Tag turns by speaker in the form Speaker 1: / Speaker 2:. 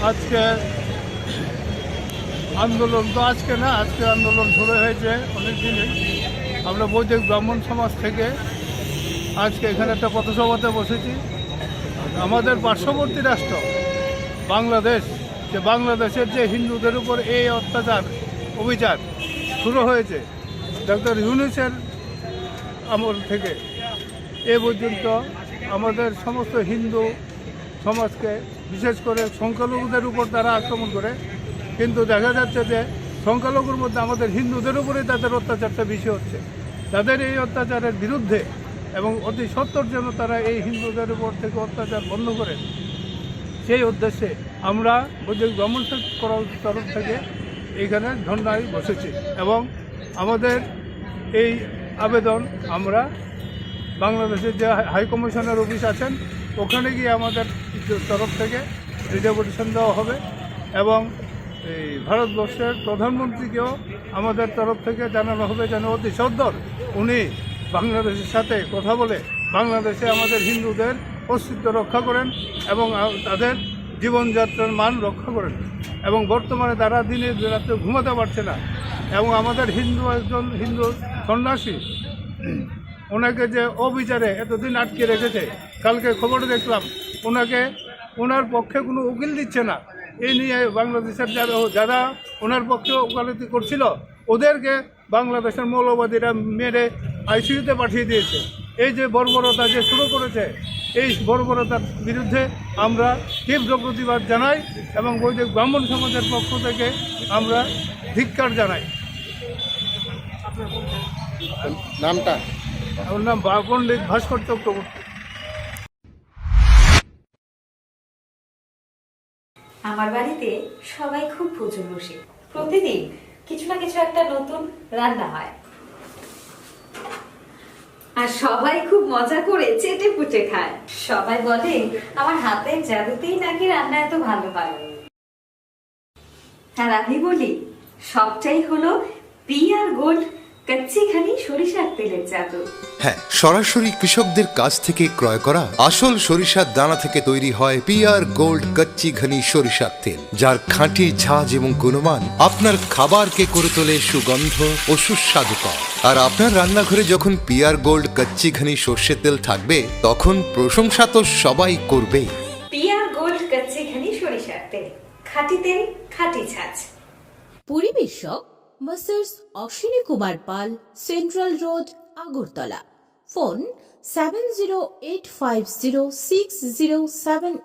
Speaker 1: আজকে আন্দোলন তো আজকে না, আজকে আন্দোলন শুরু হয়েছে অনেক দিনই। আমরা বৈদিক ব্রাহ্মণ সমাজ থেকে আজকে এখানে একটা পথসভাতে বসেছি। আমাদের পার্শ্ববর্তী রাষ্ট্র বাংলাদেশ, যে বাংলাদেশের যে হিন্দুদের উপর এই অত্যাচার অবিচার শুরু হয়েছে ডক্টর ইউনূসের আমল থেকে এ পর্যন্ত আমাদের সমস্ত হিন্দু সমাজকে, বিশেষ করে সংখ্যালঘুদের উপর তারা আক্রমণ করে, কিন্তু দেখা যাচ্ছে যে সংখ্যালঘুর মধ্যে আমাদের হিন্দুদের উপরেই তাদের অত্যাচারটা বেশি হচ্ছে। তাদের এই অত্যাচারের বিরুদ্ধে এবং অতি সত্বর যেন তারা এই হিন্দুদের উপর থেকে অত্যাচার বন্ধ করে, সেই উদ্দেশ্যে আমরা বৈদিক ব্রাহ্মণ তরফ থেকে এইখানে ধর্নায় বসেছি এবং আমাদের এই আবেদন আমরা বাংলাদেশের যে হাই কমিশনের অফিস আছেন ওখানে গিয়ে আমাদের তরফ থেকে রিপ্রেজেন্টেশন দেওয়া হবে এবং এই ভারতবর্ষের প্রধানমন্ত্রীকেও আমাদের তরফ থেকে জানানো হবে যেন অতি সত্বর উনি বাংলাদেশের সাথে কথা বলে বাংলাদেশে আমাদের হিন্দুদের অস্তিত্ব রক্ষা করেন এবং তাদের জীবনযাত্রার মান রক্ষা করেন। এবং বর্তমানে তারা দিনে রাত্রে ঘুমাতে পারছে না এবং আমাদের একজন হিন্দু সন্ন্যাসী ওনাকে যে অবিচারে এতদিন আটকে রেখেছে, কালকে খবরে দেখলাম ওনার পক্ষে কোনো উকিল দিচ্ছে না। এই নিয়ে বাংলাদেশের যারা ওনার পক্ষে ওকালতি করছিল ওদেরকে বাংলাদেশের মৌলবাদীরা মেরে আইসিইউতে পাঠিয়ে দিয়েছে। এই যে বর্বরতা যে শুরু করেছে, এই বর্বরতার বিরুদ্ধে আমরা তীব্র প্রতিবাদ জানাই এবং বৈদিক ব্রাহ্মণ সমাজের পক্ষ থেকে আমরা ধিক্কার জানাই।
Speaker 2: নামটা?
Speaker 1: আমার নাম পণ্ডিত ভাস্কর চক্রবর্তী।
Speaker 3: আমার বাড়িতে সবাই খুব প্রচুর বসে, প্রতিদিন কিছু না কিছু একটা নতুন রান্না হয় আর সবাই খুব মজা করে চেটে পুটে খায়। সবাই বলে আমার হাতের জাদুতেই নাকি রান্না এত ভালো হয়। আর আমি বলি সবটাই হলো পিআর গোল্ড কচ্চি ঘানি সরিষার তেলের জাদু।
Speaker 4: হ্যাঁ, সরাসরি কৃষকদের কাছ থেকে ক্রয় করা আসল সরিষার দানা থেকে তৈরি হয় পিআর গোল্ড কচ্চি ঘানি সরিষার তেল, যার খাঁটি ঝাঁজ এবং গুণমান আপনার খাবারকে করে তোলে সুগন্ধ ও সুস্বাদুকর। আর আপনার রান্নাঘরে যখন পিআর গোল্ড কচ্চি ঘানি সর্ষের তেল থাকবে তখন প্রশংসা তো সবাই করবে।
Speaker 3: পিআর গোল্ড কচ্চি ঘানি সরিষার তেল, খাঁটি তেল, খাঁটি ঝাঁজ।
Speaker 5: পরিবেশক masters Ashwini Kumar Pal, central road, Agartala. Phone 70850607